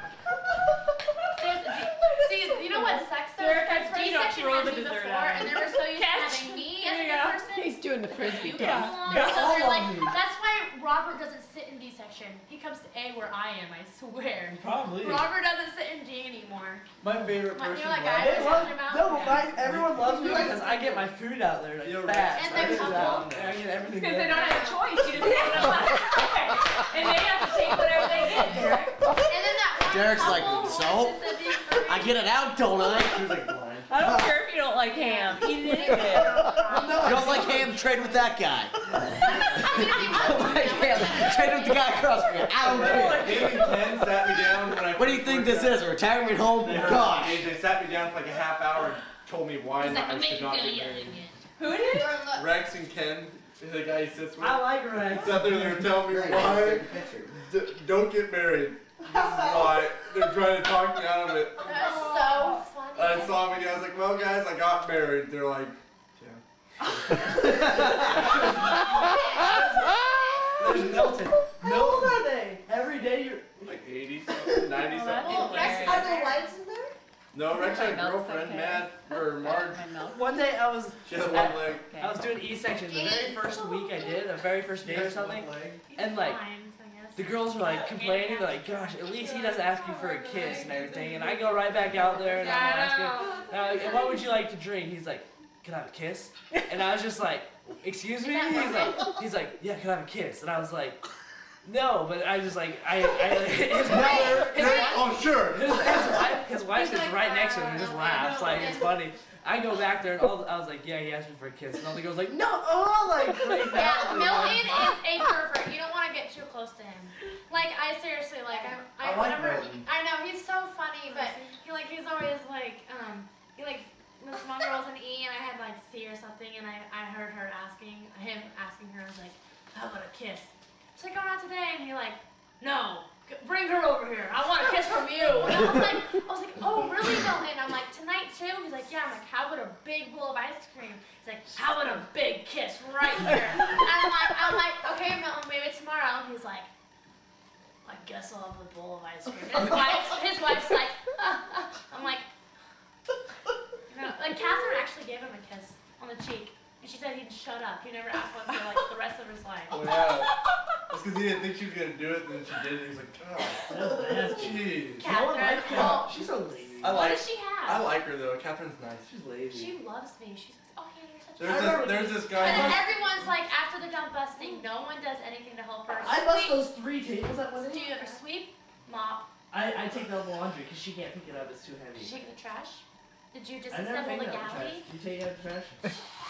See, you know what sucks though? Because D section had me before, and they were so used to having me as a new person. He's doing the frisbee You catch. belong. Yeah, So all they're of like, me. that's why Robert doesn't sit in D section. He comes to A where I am, I swear. Probably. Robert doesn't sit in D anymore. My favorite You person. know that guy I was talking about? Everyone loves me because I get my food out there like fast. And I they're get it out. I get everything. Because they there. don't have a choice. You just put them on. And they have to take whatever they get, Derek. And then that one Derek's like, couple so? who sits in D3. I get it out, don't I? I don't care if you don't like ham. Eat it anyway. You don't like ham? Trade with that guy. I don't like ham. Trade with the guy across from you. I don't care. Maybe Ken sat me down when I. What do you think this is? A retirement home? Gosh. They sat me down for like a half hour and told me why He's like, I I'm should making not feel get young married. again. Who did? Rex and Ken, the guy he sits with. I like Rex. Sat there and they were telling me why don't get married. This is why they're trying to talk me out of it. That's so funny. I saw him again. I was like, well, guys, I got married. They're like, There's Milton. How old are they? Every day you're. like 80 something, 90 something. Well, Rex, are there lights in there? No, Rex had a milk's girlfriend, okay. Matt, or Marge. My milk. One day I was. She had one leg. I was doing E section the very first week I did, the very first day or something, and like Times, I guess. the girls are like complaining, they're like, gosh, at least he doesn't ask you for a kiss and everything. And I go right back out there and I'm asking, and what would you like to drink? He's like, can I have a kiss? And I was just like, excuse me? He's like, yeah, can I have a kiss? And I was like, no, but I just like, his wife is right next to him and just laughs, like, it's funny. I go back there and I was like, yeah, he asked me for a kiss. And all the girls like, no, like, freaked out. Yeah, Milton is a pervert. You don't want to get too close to him. Like, I seriously, like, I know, he's so funny, but he's always like, this one girl's an E and I had like C or something and I heard him asking her, I was like, how about a kiss? She's like, oh, not today. And you're like, no, bring her over here. I want a kiss from you. And I was like, oh, really, Milton? I'm like, tonight too? He's like, yeah. I'm like, how about a big bowl of ice cream? He's like, how about a big kiss right here? And I'm like, okay, Milton, maybe tomorrow. And he's like, I guess I'll have a bowl of ice cream. And his wife's like, I'm like, like Catherine actually gave him a kiss on the cheek. And she said he'd shut up. He never asked one for like the rest of his life. Oh yeah. That's because he didn't think she was gonna do it, and then she did it. He was like, oh, jeez. Catherine, she's so lazy. What does she have? I like her though. Catherine's nice. She's lazy. She loves me. She's like, oh, Hannah, you're such a There's this guy. And then everyone's like, after the gum busting, no one does anything to help her. I bust those 3 tables that one Do day. you ever sweep, mop? I take out the laundry because she can't pick it up. It's too heavy. Did you take the trash? Did you I never disassemble take the out the trash. galley? You take out the trash?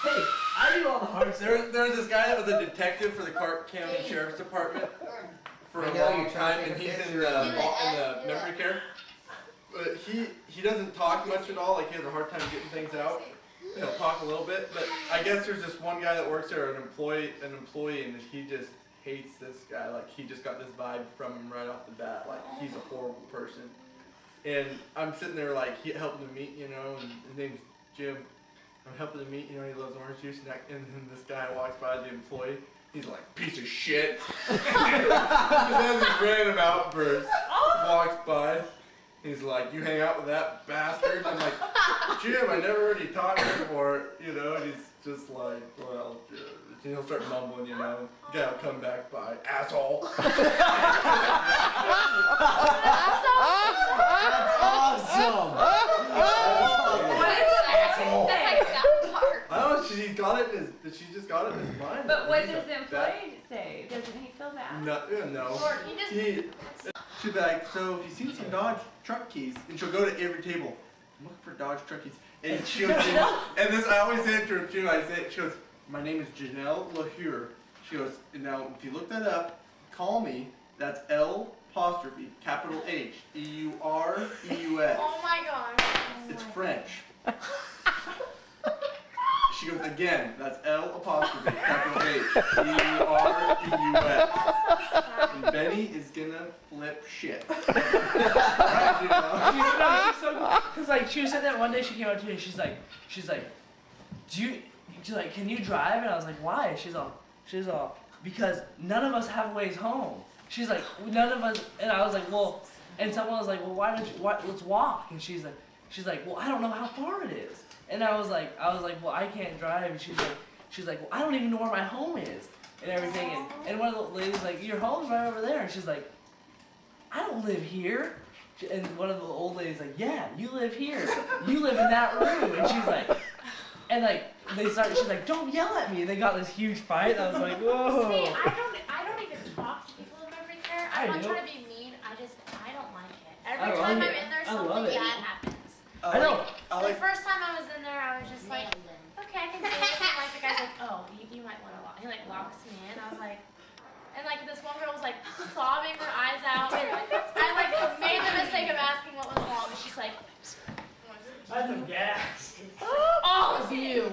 Hey, I do all the hard stuff. There's this guy that was a detective for the Clark County Sheriff's Department for a long time, and he's in the memory care. But he doesn't talk much at all. Like, he has a hard time getting things out. He'll talk a little bit, but I guess there's this one guy that works there, an employee, and he just hates this guy. Like, he just got this vibe from him right off the bat. Like, he's a horrible person. And I'm sitting there like helping him eat, you know, and his name's Jim. I'm helping him eat, you know, he loves orange juice, and then this guy walks by, the employee, he's like, piece of shit. And then this random outburst walks by, he's like, you hang out with that bastard? I'm like, Jim, I never heard you talk before, you know, and he's just like, well, and he'll start mumbling, you know, the guy will come back by, asshole. Awesome. I don't know, she's got it in his, she just got it in his mind. But what does the employee say? Doesn't he feel bad? No. Or he just... She'll be like, so if you see some Dodge truck keys, and she'll go to every table, I'm looking for Dodge truck keys. And she'll say, and this, I always say it to her too, she goes, my name is Janelle LaHure. She goes, now if you look that up, call me, that's L', capital H, E-U-R-E-U-S. Oh my gosh. It's French. She goes, again, that's L', capital H, E-U-R-E-U-S. And Benny is gonna flip shit. Right, you know? She's so, cause like she was sitting there one day, she came up to me and she's like, can you drive? And I was like, why? She's all, because none of us have ways home. She's like, none of us, and I was like, well, and someone was like, well, let's walk. And she's like, well, I don't know how far it is. And I was like, well, I can't drive. And she's like, well, I don't even know where my home is and everything. And one of the ladies like, your home's right over there. And she's like, I don't live here. And one of the old ladies like, yeah, you live here. You live in that room. And she's like, and like she's like, don't yell at me. And they got this huge fight. And I was like, whoa. See, I don't even talk to people in memory care. I'm not trying to be mean. I don't like it. Every time I'm in there, something bad happens. I know. The first time I was in there, I was just like, okay, I can do this. And like the guy's like, oh, you might want to walk. He like locks me in. I was like, and like this one girl was like sobbing her eyes out. And I like made the mistake of asking what was wrong, and she's like, I some gas. all of you.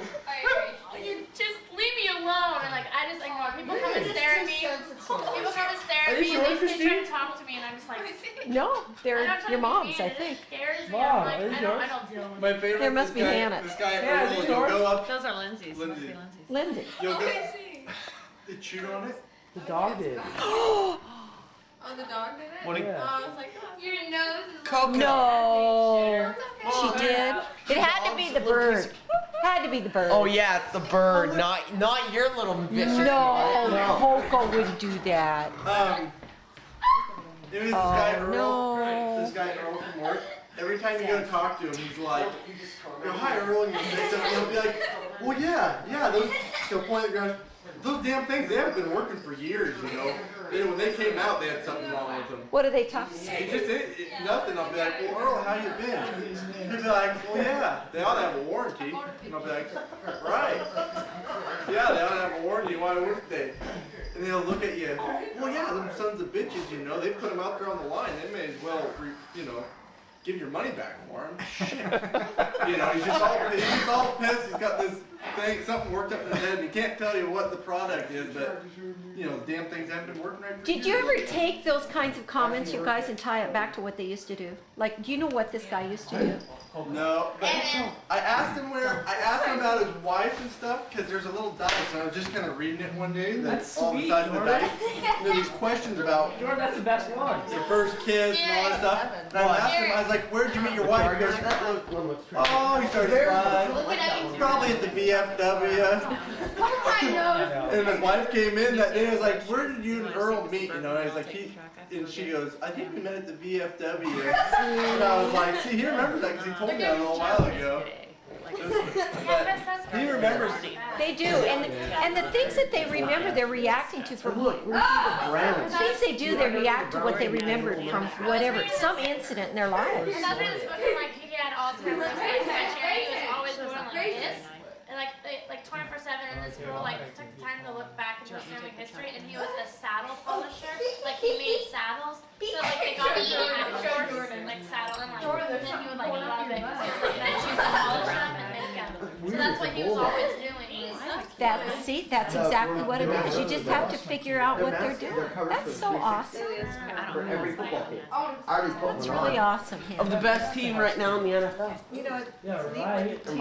You just leave me alone. And like I just ignore people come and stare at me. People come and stare at me and they try to talk to me, and I'm just like, No, they're your moms, I think. It scares me. Mom, I'm like, I don't deal with it. My favorite There must be this guy, Hannah. This guy at Yeah, Earl, these you'll yours? go up, Those are Lindsay's. Must be Lindsay. Lindsay's. Lindsay. you'll go, see. they chewed on it. The dog did. Oh, the dog did it? What do you- Oh, I was like, Your nose is Coco. No, she did. It had to be the bird. Had to be the bird. Oh yeah, it's the bird, not your little vicious. No, Coco wouldn't do that. It was this guy Earl. no. This guy Earl from work. Every time you go to talk to him, he's like, hi Earl, and you say something, he'll be like, well yeah, those, he'll point at the ground, those damn things, they haven't been working for years, you know. When they came out, they had something wrong with them. What do they talk about? Nothing. I'll be like, well, Earl, how you been? He'll be like, well, yeah, they ought to have a warranty. And I'll be like, right. Yeah, they ought to have a warranty. Why wouldn't they? And they'll look at you, well, yeah, them sons of bitches, you know, they put them out there on the line. They may as well, you know, give your money back for him. Shit. You know, he's all pissed. He's got this thing, something worked up in his head, and he can't tell you what the product is, but, you know, damn things haven't been working right for Did you ever take those kinds of comments, you guys, and tie it back to what they used to do? Like, do you know what this guy used to do? No, but I asked him about his wife and stuff, because there's a little dice, and I was just kind of reading it one day, That's all sweet, the sides of the Jordan. dice. And there was questions about Jordan, that's the best one. your first kiss and all that stuff. And I asked him, I was like, where'd you meet your wife? He goes, oh, he started crying. Probably at the VFW. And his wife came in that day. I was like, where did you and Earl meet? You know, and I was like, and she goes, I think we met at the VFW. And I was like, see, he remembers that because he told me that a little while ago. He remembers. They do, and the things that they remember, they're reacting to from the things they do. They react to what they remembered from whatever, some incident in their lives. And that's what it's looking like. He had Alzheimer's. Like my charity was always going like this. And like 24/7, and this girl like took the time to look back into his family history, and he was a saddle polisher. Like he made saddles. So like they got him outdoors and like saddle and like, and then he would like love it because he was like then choose to polish them and make them. So that's what he was always doing. That's exactly what it is. You just have to figure out what they're doing. That's so awesome. That's really awesome. Of the best team right now in the NFL. You know, it's neat when